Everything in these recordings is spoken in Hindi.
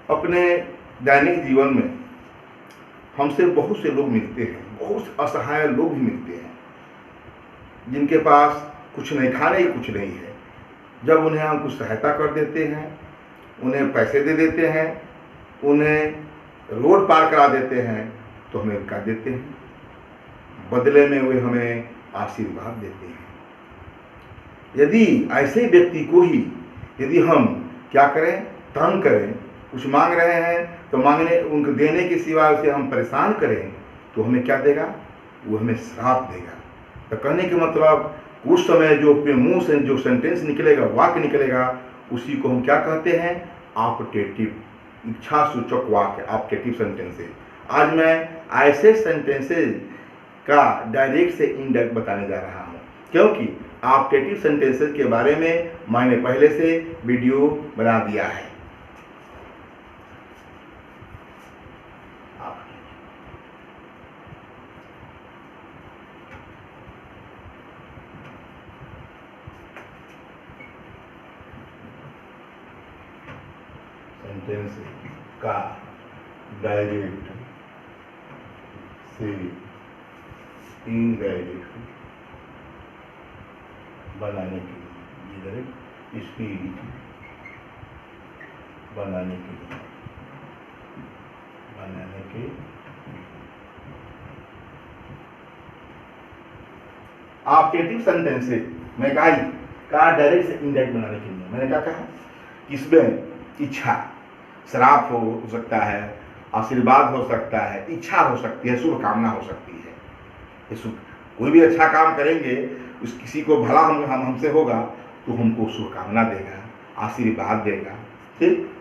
अपने दैनिक जीवन में हमसे बहुत से लोग मिलते हैं, बहुत असहाय लोग भी मिलते हैं, जिनके पास कुछ नहीं, खाने की कुछ नहीं है। जब उन्हें हम कुछ सहायता कर देते हैं, उन्हें पैसे दे देते हैं, उन्हें रोड पार करा देते हैं, तो हमें रुका देते हैं, बदले में वे हमें आशीर्वाद देते हैं। यदि ऐसे व्यक्ति को ही यदि हम क्या करें, तंग करें, कुछ मांग रहे हैं तो मांगने उनको देने के सिवा उसे हम परेशान करें, तो हमें क्या देगा? वो हमें श्राप देगा। तो कहने के मतलब उस समय जो अपने मुंह से जो सेंटेंस निकलेगा, वाक्य निकलेगा, उसी को हम क्या कहते हैं? ऑप्टेटिव, इच्छा सूचक वाक्य, ऑप्टेटिव सेंटेंसेस। आज मैं ऐसे सेंटेंसेस का डायरेक्ट से इनडायरेक्ट बताने जा रहा हूँ, क्योंकि ऑप्टेटिव सेंटेंसेस के बारे में मैंने पहले से वीडियो बना दिया है। सेंटेंस का डायरेक्ट से इनडायरेक्ट बनाने के लिए, डायरेक्ट स्पीच बनाने के ऑप्टेटिव सेंटेंसेस मैं कहा डायरेक्ट से इनडायरेक्ट बनाने के लिए मैंने क्या कहा? इसमें इच्छा, श्राप हो सकता है, आशीर्वाद हो सकता है, इच्छा हो सकती है, शुभकामना हो सकती है। कोई भी अच्छा काम करेंगे, उस किसी को भला हमसे होगा तो हमको शुभकामना देगा, आशीर्वाद देगा, ठीक।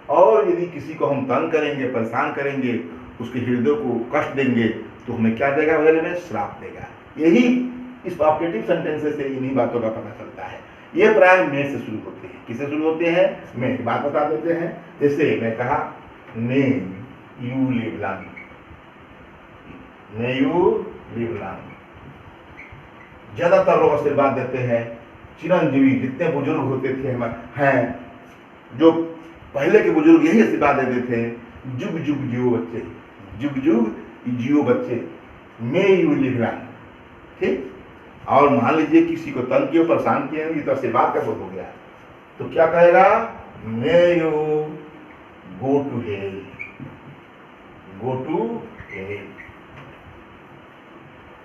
और यदि किसी को हम तंग करेंगे, परेशान करेंगे, उसके हृदय को कष्ट देंगे, तो हमें क्या देगा? बदले में श्राप देगा। यही इस ऑप्टेटिव सेंटेंसेस से इन्हीं बातों का पता चलता है। ये प्राय में से शुरू होते हैं। किससे शुरू होते हैं? में। बात बता देते हैं। जैसे मैं कहा ने यू लिव लॉन्ग, ने यू लिव लॉन्ग। ज्यादातर लोग आशीर्वाद देते हैं, चिरंजीवी, जितने बुजुर्ग होते थे हैं, जो पहले के बुजुर्ग यही आशीर्वाद देते थे, जुग जुग जियो बच्चे, जुग जुग जियो बच्चे, मे यू लिव लॉन्ग, ठीक। और मान लीजिए किसी को तंग किया, परेशान किए, ये तो आशीर्वाद का बोल हो गया, तो क्या कहेगा? May you go to hell, go to hell.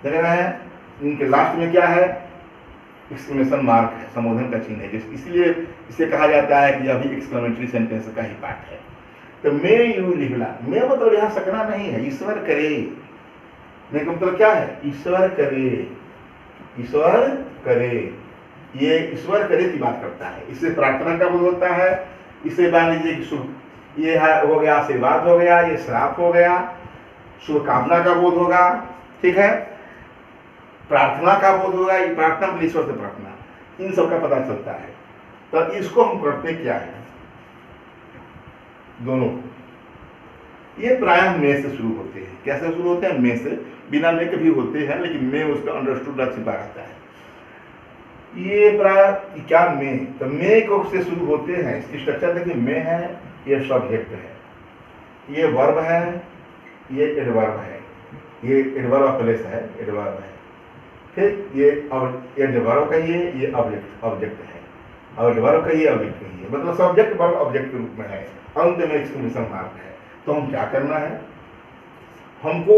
देख रहे हैं, इनके लास्ट में क्या है? एक्सक्लेमेशन मार्क है, संबोधन का चिन्ह है, इसलिए इसे कहा जाता है कि अभी एक्सक्लेमेटरी सेंटेंस का ही पार्ट है। तो मे यू लिव लॉन्ग, मे मतलब यहाँ सकना नहीं है, ईश्वर करे। मे का मतलब क्या है? ईश्वर करे, ईश्वर करे। ये ईश्वर करे की बात करता है। इससे प्रार्थना का बोध होता है। इसे मान लीजिए कि ये हो गया, आशीर्वाद हो गया, ये श्राप हो गया, शुभकामना का बोध होगा, ठीक है, प्रार्थना का बोध होगा, ये प्रार्थना मतलब ईश्वर से प्रार्थना, इन सब का पता चलता है। तो इसको हम करते क्या है? दोनों ये प्रायः में से शुरू होते हैं। कैसे शुरू होते हैं? में से, बिना में के भी होते हैं, लेकिन में उसका अंडरस्टूड छिपा रहता है। ये प्राय क्या में, तो में को से शुरू होते हैं। इसकी स्ट्रक्चर देखिए, में है, ये सब्जेक्ट है, ये वर्ब है, ये एडवर्ब है, ये एडवर्ब ऑफ प्लेस है, एडवर्ब है, ठीक। ये एडवर्ब कहिए, ये ऑब्जेक्ट है, और एडवर्ब कहिए, ऑब्जेक्ट कहिए, मतलब सब्जेक्ट वर्ब ऑब्जेक्ट के रूप में है। अंत में एक्सक्लेमेशन मार्क है। तो हम क्या करना है? हमको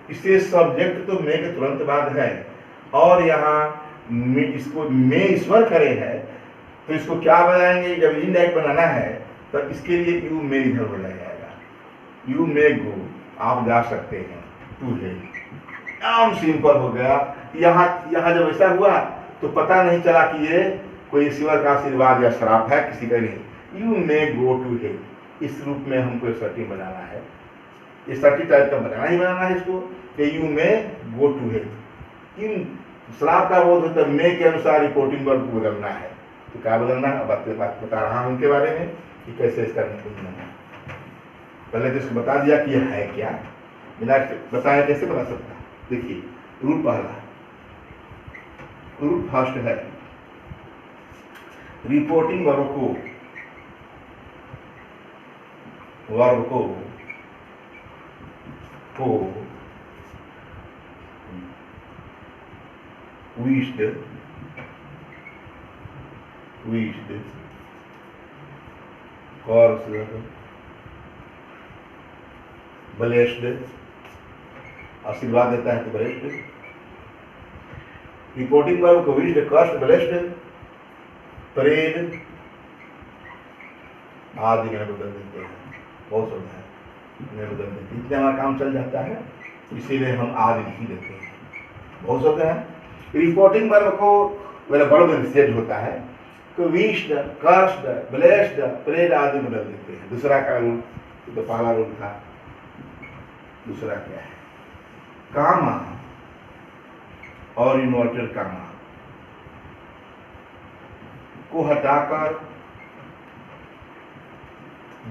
इसे सब्जेक्ट तो में के तुरंत बाद है, और यहाँ इसको में ईश्वर करे है, तो इसको क्या बनाएंगे? जब इनडायरेक्ट बनाना है तो इसके लिए यू में इधर हो जाएगा, यू मे गो, आप जा सकते हैं, टू है, एकदम सिंपल हो गया। यहाँ जब ऐसा हुआ तो पता नहीं चला कि ये कोई ईश्वर का आशीर्वाद या श्राप है, किसी का नहीं। यू मे गो टू है, इस रूप में हमको सर्टी बनाना है, ये सर्टी टाइप का बनाना है इसको, कि यू मे गो टू है। इन श्राप का बोध होता है, में के अनुसार रिपोर्टिंग वर्ब को बदलना है। तो क्या बदलना है? बात बता रहा हूं उनके बारे में कि कैसे इसका निकलना है। पहले तो इसको बता दिया कि यह है क्या, बिना बताया कैसे बता सकता? देखिए, रूल पहला, रूल फर्स्ट है, रिपोर्टिंग वर्ब को वर्ब को wished, cursed, blessed, आशीर्वाद देता है तो ब्लेस्ड। रिपोर्टिंग वर्ब को विश्ड, कस्ट, ब्लेस्ड, प्रेड आदि में बदल देते हैं। बहुत शब्द है में बदल देते हैं, इतने हमारा काम चल जाता है, इसीलिए हम आदि ही देते हैं। बहुत शब्द है। रिपोर्टिंग वर्ब को मेरा वर्ब विशेष होता है तो विश्ड, कस्ट, ब्लेस्ड, प्रेड आदि बदल देते हैं। दूसरा का रूल तो पहला रूल था, दूसरा क्या है? कामा और इन्वर्टेड कामा को हटाकर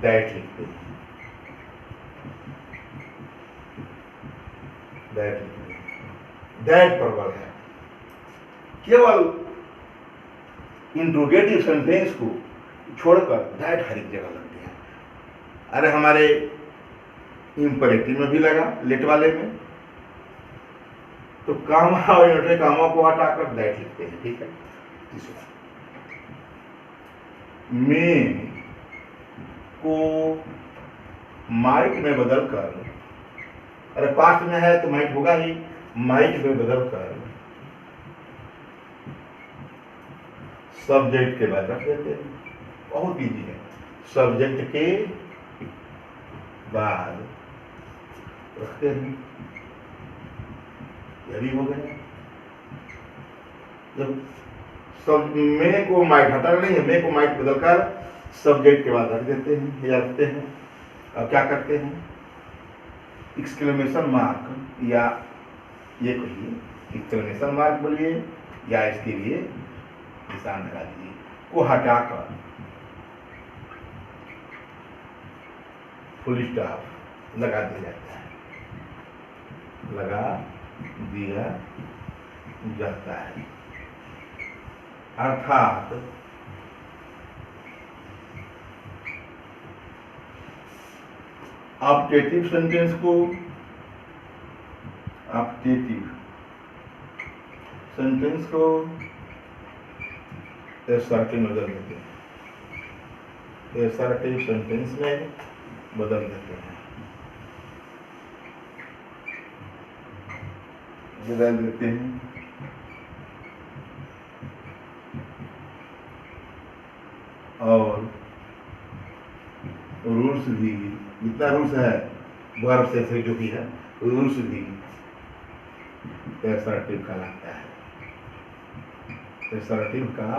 दैट लिखते हैं। दैट प्रबल है। केवल इंट्रोगेटिव सेंटेंस को छोड़कर दैट हर एक जगह लगते हैं। अरे हमारे इंपरेटिव में भी लगा, लेट वाले में, तो कामा और इन्वर्टेड कामा को हटाकर दैट लिखते हैं। ठीक है। तीसरा, में को माइट में बदलकर, अरे पास्ट में है तो माइट होगा ही, माइट में बदलकर सब्जेक्ट के बाद रख देते हैं। बहुत इजी है। सब्जेक्ट के बाद रखते हैं, यह भी हो गया। जब सब में को माइट हटा नहीं है, में को माइट बदलकर सब्जेक्ट के बाद रख देते हैं या रखते हैं। अब क्या करते हैं? एक्सक्लेमेशन मार्क या ये कहिए एक्सक्लेमेशन मार्क बोलिए या इसके लिए निशान लगा दीजिए, को हटाकर फुल स्टॉप लगा दिया जाता है, लगा दिया जाता है। अर्थात ऑब्जेक्टिव सेंटेंस को एसर्टिव में बदल देते हैं। एसर्टिव सेंटेंस में बदल देते हैं, और रूल्स भी, जितना रूल्स है वर्ब से जो भी है, रूल्स भी एसर्टिव का लगता है। एसर्टिव का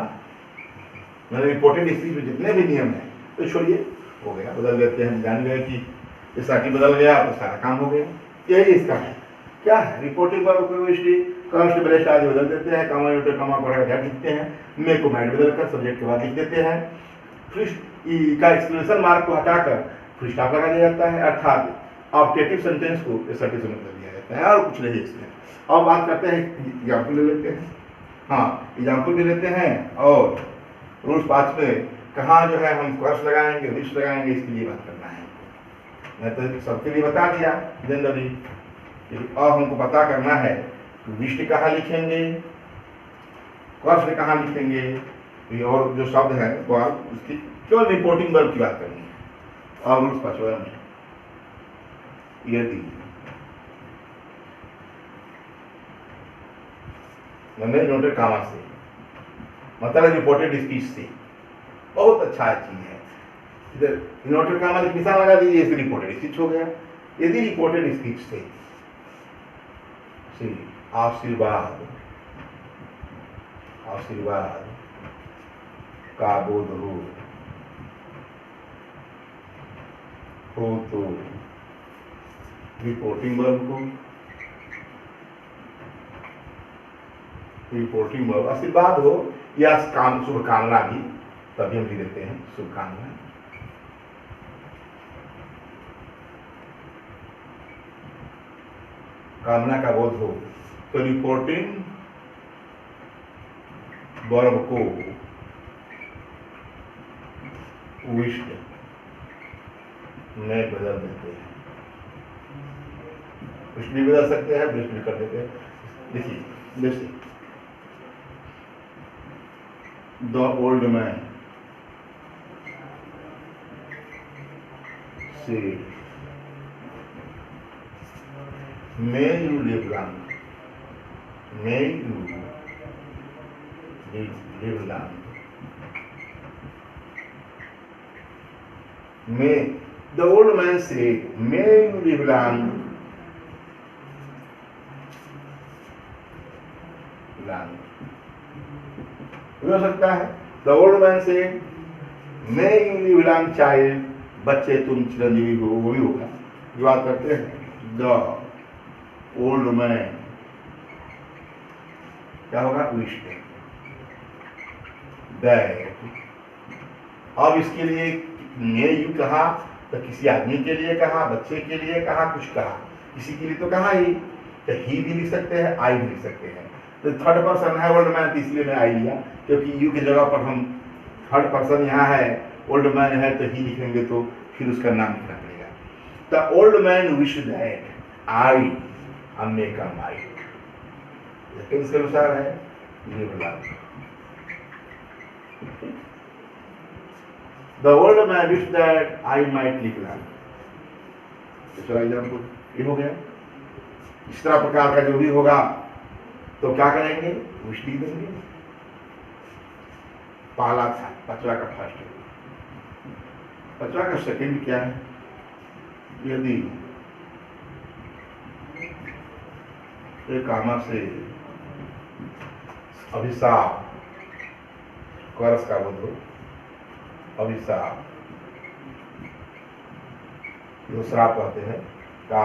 मतलब इंपॉर्टेंट स्पीच में जितने भी नियम है तो छोड़िए, हो गया, बदल देते हैं। जान गए कि एसर्टिव बदल गया तो सारा काम हो गया। यही इसका है। क्या है? रिपोर्टिंग वर्ब को कस्ट, ब्लेस्ड आदि बदल देते हैं, कामा इन्वर्टेड कामा को हटा लिखते हैं, में को माइट बदलकर सब्जेक्ट के बाद लिख देते हैं, का एक्सक्लेमेशन मार्क को हटाकर फुल स्टॉप लगा दिया जाता है। अर्थात ऑब्जेक्टिव सेंटेंस को एसर्टिव से बदल दिया जाता है, और कुछ नहीं इसमें। अब बात करते हैं, एग्जाम्पल ले लेते हैं। हाँ, एग्जाम्पल भी लेते हैं और रूल्स 5 में कहाँ जो है हम कर्स लगाएंगे, विश लगाएंगे, इसके लिए बात करना है। मैं तो सबके लिए बता दिया जनरली, अब हमको पता करना है विश कहाँ लिखेंगे, कर्स कहाँ लिखेंगे, और जो शब्द है वो उसकी केवल रिपोर्टिंग वर्ब की बात करनी है। और रूल्स 5 में यदि नोटेड कामा से मतलब रिपोर्टेड स्पीच से, बहुत अच्छा चीज है। इधर नोटेड कामा निशान लगा दीजिए, इससे रिपोर्टेड स्पीच हो गया। यदि रिपोर्टेड स्पीच से आशीर्वाद का बोध हो तो रिपोर्टिंग वर्ब को, रिपोर्टिंग वर्ब आशीर्वाद हो या शुभकामना भी, तभी हम लिख देते हैं शुभकामना। कामना का बोध हो तो रिपोर्टिंग वर्ब को विश्ड में बदल देते हैं। कुछ भी बदल सकते हैं, कुछ भी कर देते हैं। देखिए जैसे द ओल्ड मैन से may you live long, may you live long, may the old man से मे यू लिव लॉन्ग, हो सकता है द ओल्ड मैन से may you live long child, बच्चे तुम चिरंजीवी हो, वो भी होगा जो बात करते हैं। द ओल्ड मैन क्या होगा, विश दैट। अब इसके लिए मे यू कहा तो किसी आदमी के लिए कहा, बच्चे के लिए कहा, कुछ कहा, किसी के लिए तो कहा ही, तो ही भी लिख सकते हैं, आई भी लिख सकते हैं। तो थर्ड पर्सन है ओल्ड मैन, इसलिए मैं आई लिया, क्योंकि यू की जगह पर हम थर्ड पर्सन यहाँ है, ओल्ड मैन है तो ही लिखेंगे तो फिर उसका नाम लिखना पड़ेगा। The old man wish that I make a my, इसके अनुसार है ये बोला। The old man wish that I might live long, दूसरा एग्जाम्पल ये हो गया। इस तरह प्रकार का जो भी होगा तो क्या करेंगे, विश लिख देंगे। पहला था, पांचवा का फर्स्ट, पांचवा का सेकंड क्या है, यदि एक कामा से अभिशाप, कर्स का बोध हो, अभिशाप जो श्राप कहते हैं का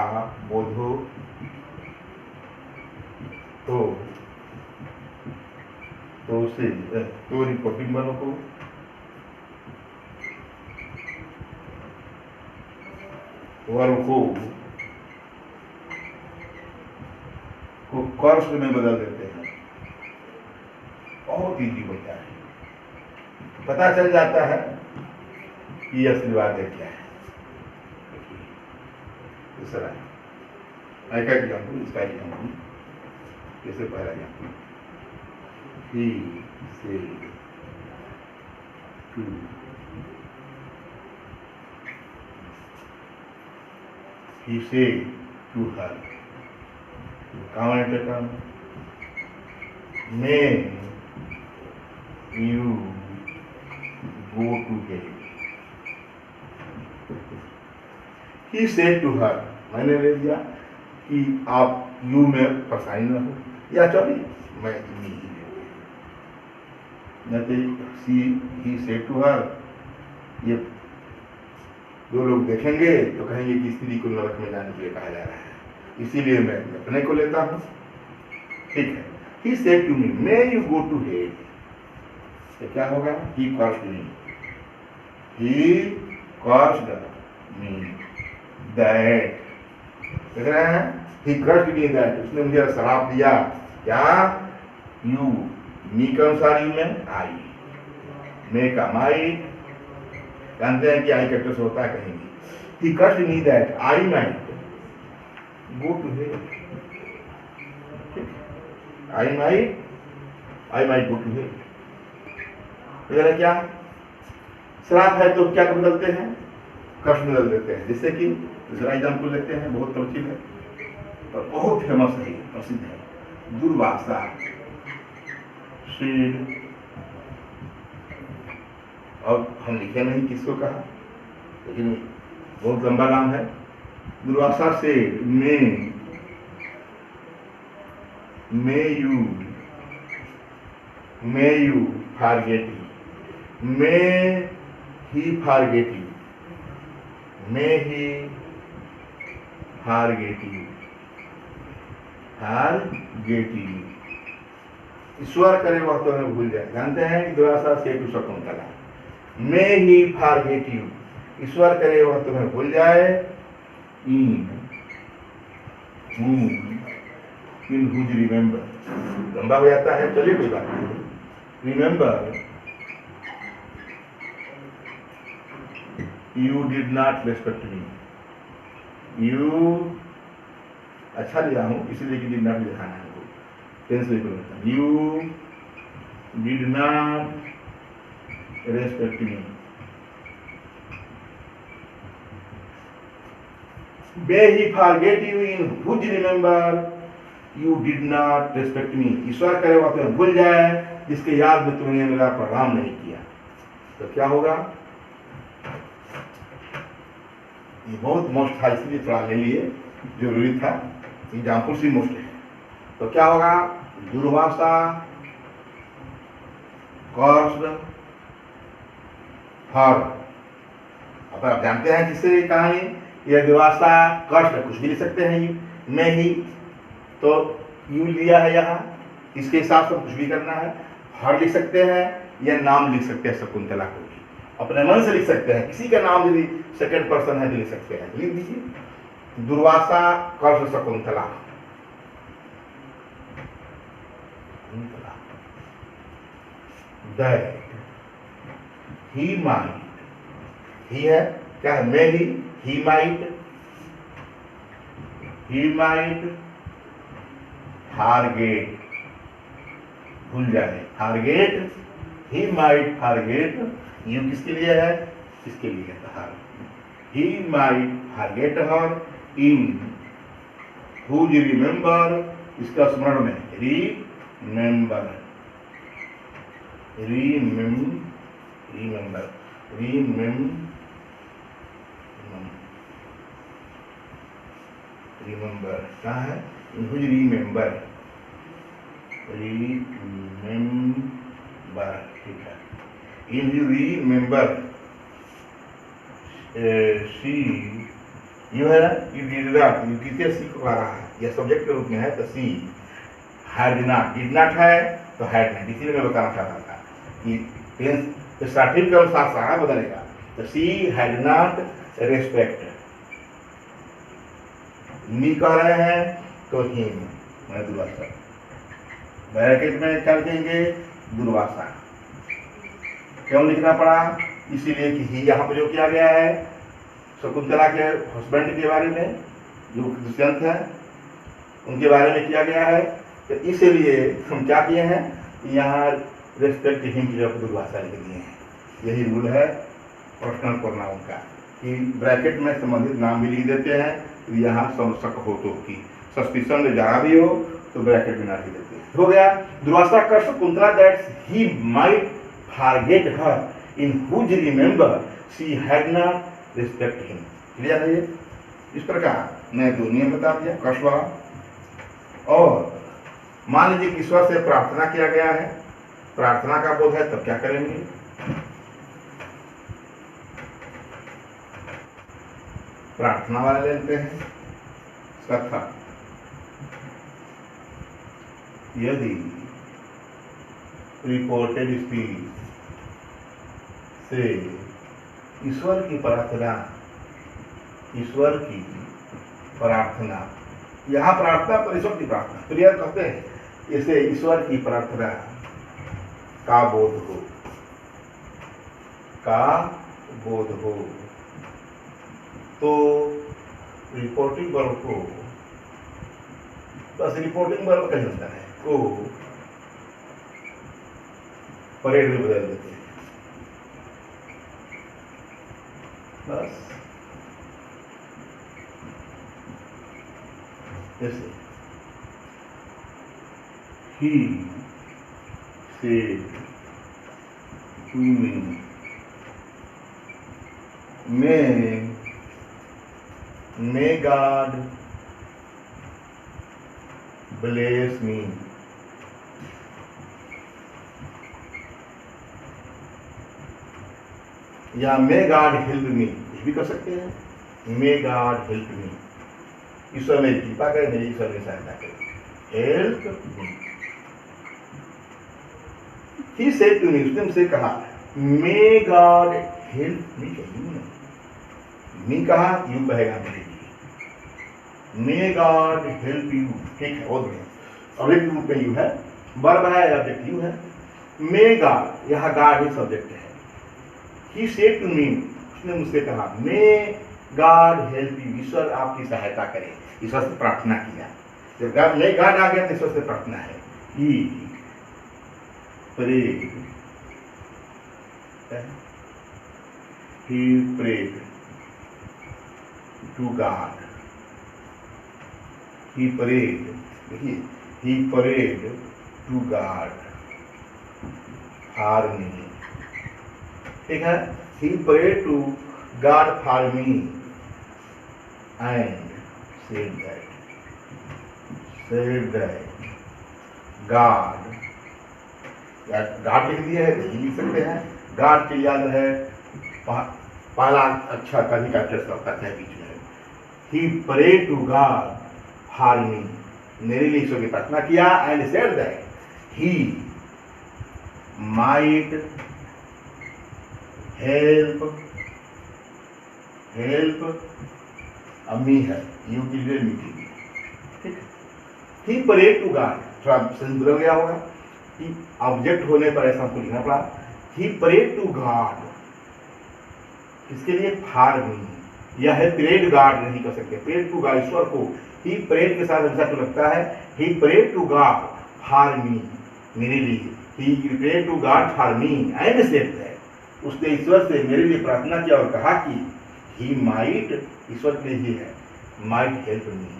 बोध हो तो उसे तो रिपोर्टिंग वालों को वर्ग को कर्स में बदल देते हैं। बहुत ईजी होता है, पता चल जाता है कि असली बात है क्या है। दूसरा का एग्जाम्पल, इसका एग्जाम्पल जैसे पहला example, he said to her, काम है काम, may you go to him, he said to her, मैंने ले लिया कि आप यू में परेशानी न हो, या चलिए मैं ही सेड टू हर, ये दो लोग देखेंगे तो कहेंगे कि स्त्री को नरक में जाने के लिए कहा जा रहा है, इसीलिए मैं अपने को लेता हूँ। ठीक है, he said to me may you go to head, तो क्या होगा, he cursed me, he cursed me that, देख रहे हैं, ही कॉस्ड मी दैट, उसने मुझे शराब दिया, क्या, यू, मी के अनुसार यू में आई, मे का माई, जानते हैं कि आई कैक्टस होता है कहेंगे, he cursed me that I might go to head, I might go to head, वगैरह क्या, श्राप है तो क्या बदलते हैं, कष्ट बदल देते हैं। जैसे कि दूसरा एग्जाम्पल लेते हैं, बहुत प्रचलित है और बहुत फेमस है, प्रसिद्ध है, दुर्वासा शील, और हम लिखे नहीं किसको कहा, लेकिन बहुत लंबा नाम है, दुर्वासा से may you forget you, may he forget you, may he forget you, forget you, ईश्वर करे वह तो हमें भूल जाए। जानते हैं कि दुरासा से to Shakuntala, may he forget you, ईश्वर करे वह तुम्हें भूल जाए, इन हुज रिमेंबर, लंबा हो जाता है, चलिए कोई बात नहीं, remember you did not respect me, you अच्छा लिया हूँ इसीलिए कि डिड नॉट दिखाना है हमको, टेंस भी परिवर्तन, you did not respect me. May he forget you in whose remember you did not respect me। ईश्वर करे वह तुम्हें भूल जाए जिसके याद में तुमने मेरा प्रणाम नहीं किया। तो क्या होगा, ये बहुत मोस्ट था इसलिए थोड़ा ले लिए, जरूरी था, एग्जाम्पल सी मोस्ट है। तो क्या होगा, दुर्वासा कॉस्ड फॉर, अब आप जानते हैं किससे कहानी, ये दुर्वासा कष्ट कुछ भी लिख सकते हैं, यू में ही तो यू लिया है यहाँ, इसके हिसाब से कुछ भी करना है, हर लिख सकते हैं या नाम लिख सकते हैं, शकुंतला को भी अपने मन से लिख सकते हैं, किसी का नाम यदि सेकंड पर्सन है तो लिख सकते हैं, लिख दीजिए दुर्वासा कष्ट शकुंतला। ही माइट, ही है क्या है, मैं ही, he might forget, भूल जाए, forget, he might forget, you किसके लिए है, किसके लिए है, he might forget her in whose remember, इसका स्मरण में remember, रिमेंबर कहाँ है, इनहुज रिमेंबर, ठीक है, इनहुज रिमेंबर सी, यू है ना, यू डिड नॉट, यू किसके सी को आ रहा है, यह सब्जेक्ट के रूप में है, तो she had not, did not है तो हैड नॉट, इसीलिए मैं बताना चाहता था कि टेंस स्टार्टिंग के अनुसार सारा बदलेगा। तो सी हैड नॉट रेस्पेक्ट, मी कह रहे हैं तो हिम, मैं दुर्वासा, ब्रैकेट में क्या लिखेंगे, दुर्वासा, क्यों लिखना पड़ा, इसीलिए कि ही यहाँ पर जो किया गया है शकुंतला के हस्बैंड के बारे में, जो दुष्यंत है उनके बारे में किया गया है, तो इसीलिए हम क्या किए हैं, यहाँ रेस्पेक्ट हिम की जगह दुर्वासा लिख दिए हैं। यही रूल है पर्सनल प्रोनाउन का कि ब्रैकेट में संबंधित नाम भी लिख देते हैं, तो यहाँ शक हो तो कि सस्पिशन में जहाँ भी हो तो ब्रैकेट में ना लिख देते हैं। हो गया, दुर्वासा का Shakuntala that he might forget her in whose remember she had not respect him. Clear है ये? इस प्रकार मैं दो नियम बता दिया कष्ट वाला। और मान लीजिए कि ईश्वर से प्रार्थना किया गया है, प्रार्थना का बोध है, तब क्या करेंगे, प्रार्थना वाला लेते हैं कथा। यदि रिपोर्टेड स्पीच से ईश्वर की प्रार्थना, यहाँ प्रार्थना पर ईश्वर की प्रार्थना, प्रेयर कहते हैं, इसे ईश्वर की प्रार्थना का बोध हो तो रिपोर्टिंग वर्ब को, बस रिपोर्टिंग वर्ब कहीं होता है को परेड में बदल देते हैं, बस जैसे he said to me, may God bless me। या may God help me, ये भी कर सकते हैं, may God help me, ईश्वर मेरी कृपा करे, मेरी ईश्वर मेरी सहायता करे, help me. He said to me, उसने मुझसे कहा, मे गॉड हेल्प मी, मी कहा, यू कहेगा मेरे लिए, मे गॉड हेल्प यू, ठीक है, और ऑब्जेक्ट रूप में यू है, वर्ब है, ऑब्जेक्ट यू है, मे गॉड, यहाँ गॉड ही सब्जेक्ट है। ही सेड टू मी, उसने मुझसे कहा मे गॉड हेल्प यू, ईश्वर आपकी सहायता करे, ईश्वर से प्रार्थना किया। जब गॉड आ गया तो ईश्वर से प्रार्थना है। He prayed, he prayed to God, he prayed, देखिए he prayed to God for me, ठीक है, he prayed to God for me and said that God लिख दिया है, नहीं लिख सकते हैं, गॉड के याद है पहला अक्षर का भी कैप्चर करता है बीच में। He pray to God for me, मेरे लिए ईश्वर की प्रार्थना किया, and said that he might help me है, यू के लिए मीटिंग, ठीक है। ही प्रे टू गॉड, थोड़ा सेंस बदल गया होगा, ऑब्जेक्ट होने पर ऐसा हमको लिखना पड़ा। ही प्रे टू गॉड, इसके लिए फॉर मी, यह है प्रेड गॉड नहीं कर सकते, प्रेड टू गॉड ईश्वर को, ही प्रेड के साथ हमेशा तो लगता है, he prayed to God for me, मेरे लिए, he prayed to God for me and said that, उसने ईश्वर से मेरे लिए प्रार्थना किया और कहा कि ही माइट, ईश्वर के लिए ही है, माइट हेल्प मी,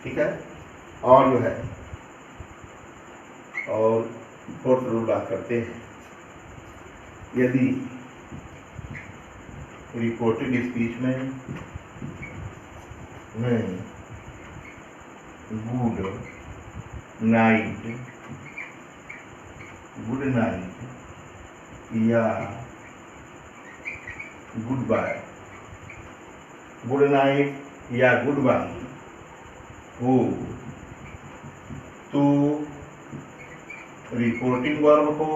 ठीक है। और जो है और फोर्थ रूल बात करते हैं, यदि रिपोर्टेड स्पीच में गुड नाइट या गुड बाय, गुड नाइट या गुड बाय हो तो रिपोर्टिंग वर्ब को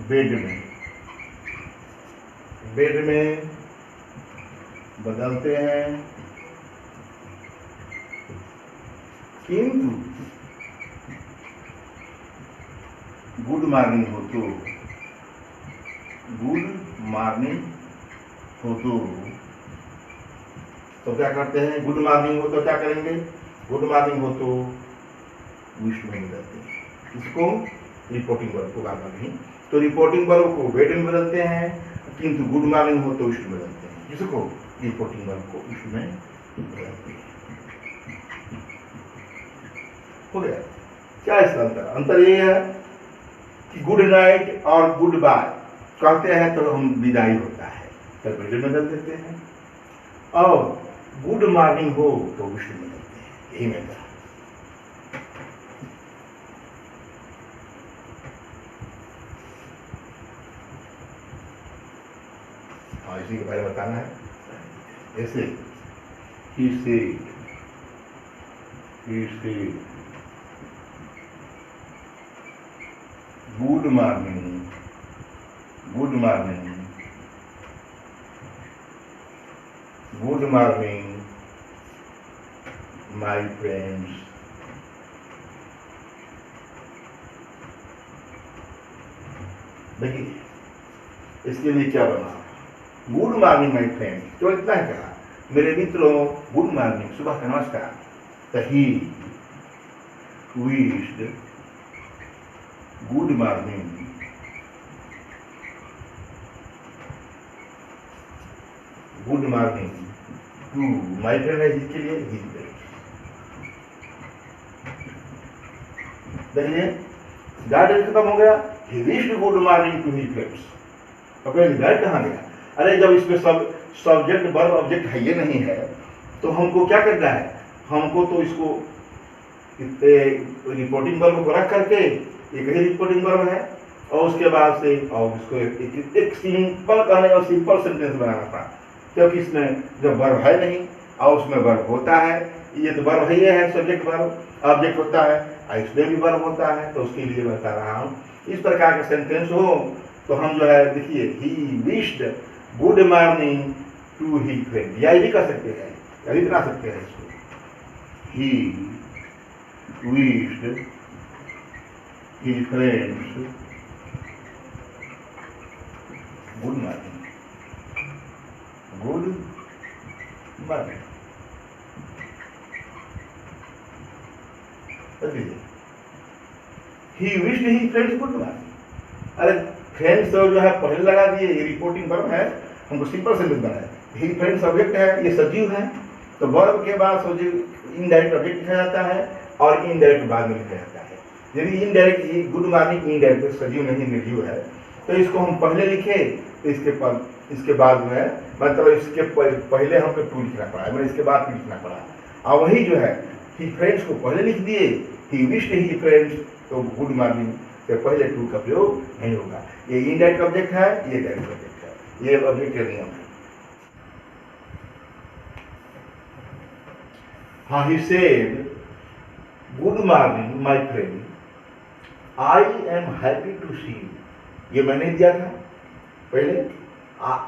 बेड में बदलते हैं, किंतु गुड मॉर्निंग हो तो क्या करते हैं, गुड मॉर्निंग हो तो क्या करेंगे, गुड मॉर्निंग हो तो विश में बदलते हैं, इसको रिपोर्टिंग वर्ब को बार नहीं, तो रिपोर्टिंग वर्ब को बेड में बदलते हैं, किंतु गुड मॉर्निंग हो तो विश में बदलते हैं, जिसको रिपोर्टिंग वर्ब को विश में बदलते हैं। हो गया। क्या इसका अंतर ये है कि गुड नाइट और गुड बाय कहते हैं तो हम विदाई होता है तो बेड में बदल देते हैं, और गुड मॉर्निंग हो तो विश में बदलते हैं, यही मैं कहा। इसी के बारे में बताना है। ऐसे he said good morning my friends, देखिए इसके लिए क्या बना, गुड मॉर्निंग माई फ्रेंड, तो इतना ही कहा, मेरे मित्रों गुड मॉर्निंग, सुबह का नमस्कार। तो he wished good morning to my friend है, जिसके लिए ही देखिए गार्डन खत्म हो गया, he wished good morning to his friends. तो गाइड कहाँ गया, अरे जब इसमें सब सब्जेक्ट वर्ब ऑब्जेक्ट है ये नहीं है तो हमको क्या करना है, हमको तो इसको रिपोर्टिंग वर्ब को रख करके एक ही रिपोर्टिंग वर्ब है और उसके बाद से और उसको एक सिंपल कहने और सिंपल सेंटेंस बनाना पड़ा, क्योंकि इसमें जब वर्ब है नहीं और उसमें वर्ब होता है, ये तो वर्ब है, ये है सब्जेक्ट वर्ब, ऑब्जेक्ट होता है और इसमें भी वर्ब होता है, तो उसके लिए बता रहा हूँ। इस प्रकार का सेंटेंस हो तो हम जो है देखिए he wished good morning to he friend, या भी कर सकते हैं, या भी बना सकते हैं इसको, he wished he friends morning, good morning. He wished he friends good morning. अरे फ्रेंड्स जो है पहले लगा दिए, ये रिपोर्टिंग वर्ब है, हमको सिंपल सेंटेंस बनाया। ही फ्रेंड्स सब्जेक्ट है, ये सजीव है, तो वर्ब के बाद सब्जेक्ट इनडायरेक्ट ऑब्जेक्ट लिखा जाता है और इनडायरेक्ट बाद में लिखा जाता है। यदि इनडायरेक्ट गुड मॉर्निंग इनडायरेक्ट सजीव नहीं निर्जीव है तो इसको हम पहले लिखे, तो इसके बाद में मतलब इसके पहले हमको टू लिखना पड़ा, मतलब इसके बाद लिखना पड़ा। और वही जो है ही फ्रेंड्स को पहले लिख दिए, ही विश्ड ही फ्रेंड्स, तो गुड मॉर्निंग से पहले टू का प्रयोग नहीं होगा। ये इनडायरेक्ट ऑब्जेक्ट है, ये डायरेक्ट ऑब्जेक्ट है, ये ऑब्जेक्ट का नियम है। हाँ, he said good morning my friend, I am happy to see you. ये मैंने दिया था पहले,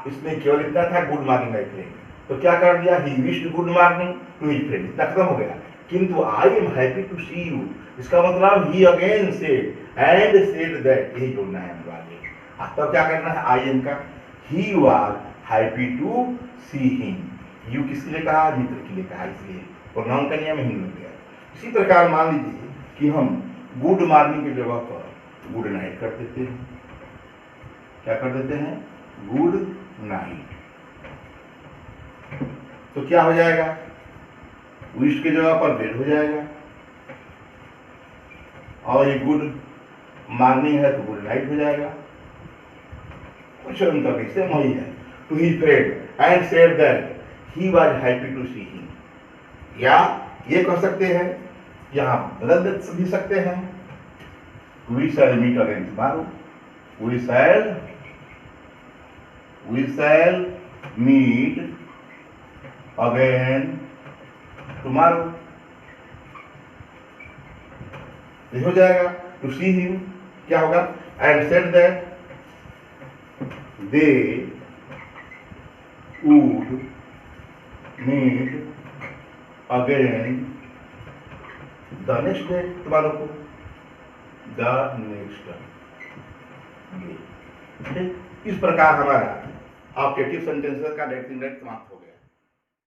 इसमें केवल इतना था गुड मॉर्निंग माय फ्रेंड, तो क्या कर दिया, he wished good morning to his friend, इतना खत्म हो गया। किंतु I am happy to see you, इसका मतलब he again said and said that, यही जोड़ना है हमको आगे। तब क्या करना है, आई एम का, he was happy to see him. You किसके लिए कहा, मित्र के लिए कहा, इसलिए प्रोनाउन का नियम ही मिल गया। इसी प्रकार मान लीजिए कि हम गुड मॉर्निंग की जगह पर गुड नाइट कर देते हैं। क्या कर देते हैं, गुड नाइट, तो क्या हो जाएगा, विश की जगह पर बेड हो जाएगा, और ये गुड मॉर्निंग है तो गुड नाइट हो जाएगा। कुछ अंतर नहीं, सेम वही है। To he friend and said that he was happy to see him, या ये कह सकते हैं, यहां बदल भी सकते हैं, we shall meet again tomorrow, we shall meet again tomorrow, ये हो जाएगा। टू सी हिम क्या होगा, and said that they would meet again the next day, tomorrow को, द नेक्स्ट डे। इस प्रकार हमारा ऑब्जेक्टिव सेंटेंसेस का डेट समाप्त।